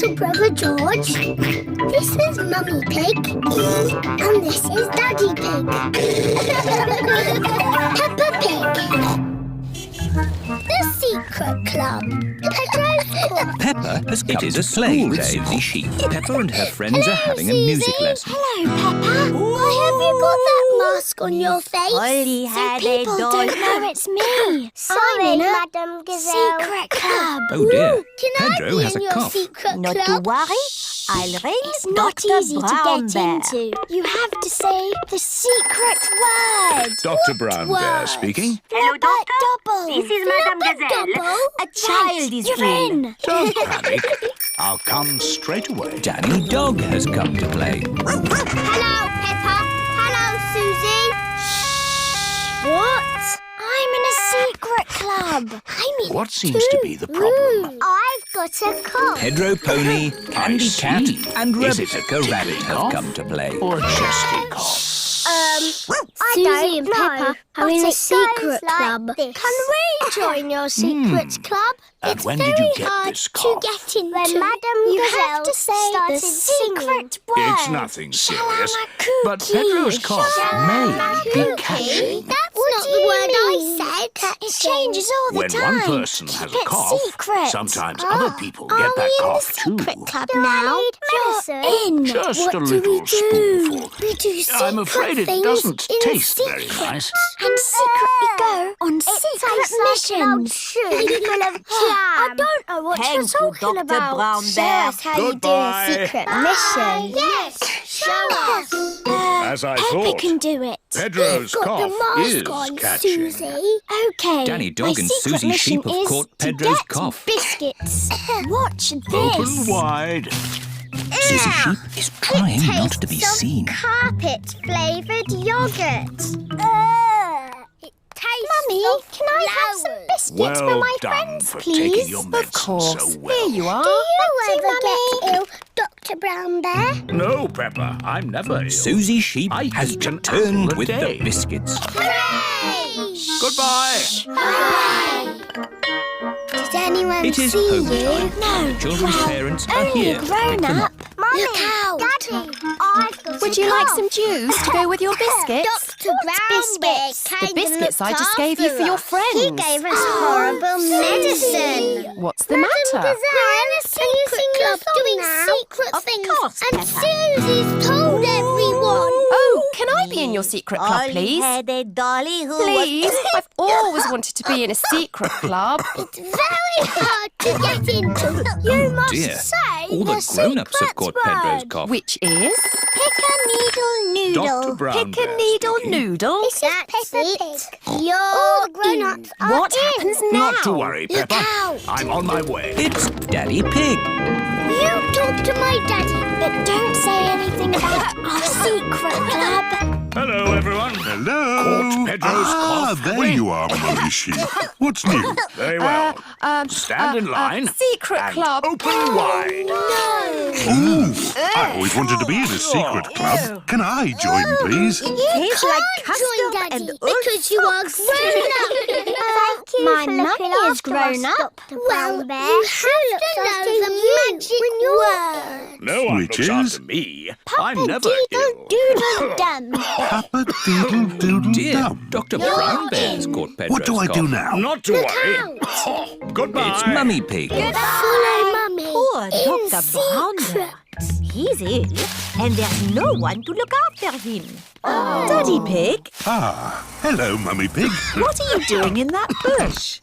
little brother George. This is Mummy Pig. And this is Daddy Pig. Peppa Pig. The Secret Club. Pedro's Club. Peppa has come to play with Susie Sheep. Peppa and her friends are having a music lesson. Hello, Peppa. Why have you got that mask on your face? Ollie had a People doll. don't know it's me. Sorry, Madame Gazelle. Secret Club. Oh dear, Can Pedro I be has in a your cough. secret Not to club? worry, I'll ring It's not Dr. easy Brown to get Bear. into. You have to say the secret word. Dr. Brown Bear word? speaking. Hello, Doctor. Double. This is Madame Not Gazelle. double. A child is You're ill. in. Don't panic. I'll come straight away. Danny Dog has come to play. Hello, Peppa. Hello, Susie. What? I'm in a secret club. I'm in What seems to be the problem? I've got a cough. Pedro Pony, Candy see. Cat and Is it a Rebecca Rabbit tickly have cough? come to play. Or a chesty cough? Susie and Peppa are in a secret club. Can we join your secret club? And It's when very did you get hard this to cough? get into. When Madame you have to say the secret word. It's nothing serious. Shalamakuki. But Pedro's cough may be catching. That's not the word I said. It changes all the When time. one person has Keep a it cough, secret. sometimes other people get that cough too. Secret club now. You're in. Just what a do we little do? spoonful. We do secret I'm afraid it things doesn't in taste secret. very nice. And secretly go on secret missions. Full of I don't know what Thank you're you, talking Dr. about. Brown Show Bear. us how Goodbye. you do a secret mission. Yes, show us. As I Peppa thought. can do it. Pedro's You've got the cough mask is on, catching. Susie. Okay. Danny Dog my and secret Susie Sheep mission have is caught to Pedro's get cough. Biscuits. Watch this. Open wide. Susie Sheep is trying not to be tastes of seen. carpet-flavoured yogurt. It tastes Mummy, can I have some biscuits for Well my done friends, for please? taking your medicine so well. Here you are. Do you ever get ill, Dr. Brown Bear? No, Peppa, I'm never ill. Susie Sheep I has eat an returned apple a with day. the biscuits. Hooray! Goodbye. Bye. Did anyone It is see home you? time. No. The children's well, parents are only here a to pick them grown-up. up. Mummy, Look out. Daddy, I've got Would you like some juice to go with your biscuits? Dr. Brown Bear The biscuits I just gave you for your friends. He gave us horrible medicine. What's the matter? We're in a secret club doing secret Of things. course, And Peppa. Susie's told everyone. Oh, can I be in your secret club, Ollie please? had a dolly who Please? was... I've always wanted to be in a secret club. It's very hard to get into. You must Dear, say all the grown-ups have caught Pedro's cough. Which is? Pick a needle noodle. Dr. Brown Pick a Bear needle speaking. noodle. This is Peppa Pig. All the grown-ups are What in. happens now? Not to worry, Look Peppa. out. I'm on my way. It's Daddy Pig. You talk to my daddy, but don't say anything about our secret club. Hello, everyone. Hello. Caught Pedro's cough. There Wait. you are, Mummy Sheep. What's new? Very well. Stand in line. Secret and club. Open wide. Ooh, I always wanted to be in a secret club. Can I join, please? You Tastes like can't custard join Daddy and because you are grown-up. Thank you my mummy is grown-up. Well, you have to know the magic word. No one Which looks is? after me. I'm never ill. Doodle-dum. Papa Diddle Doodle Dear, Dum. Dr. Brown Bear's caught Pedro's What do I do cough. now? Not to worry. out. Oh, goodbye. It's Mummy Pig. Follow Mummy. Poor in Dr. Brown Bear. He's ill, and there's no one to look after him. Daddy Pig, Ah, hello, Mummy Pig. What are you doing in that bush?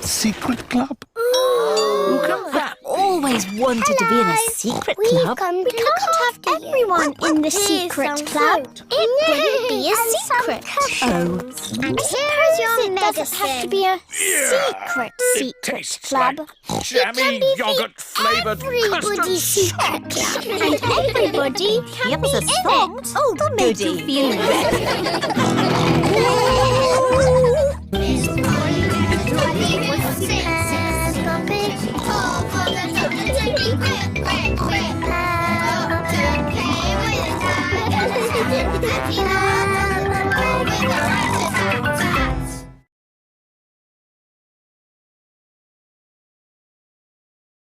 Secret club? Who can that be? Always wanted to be in a secret club. We can't have everyone in the secret club. It wouldn't be a secret. Oh, And here's your medicine. It doesn't have to be a secret It tastes club. like jammy yogurt-flavoured Everybody's custard secret club. And everybody can here's be a in song it. to make you feel better.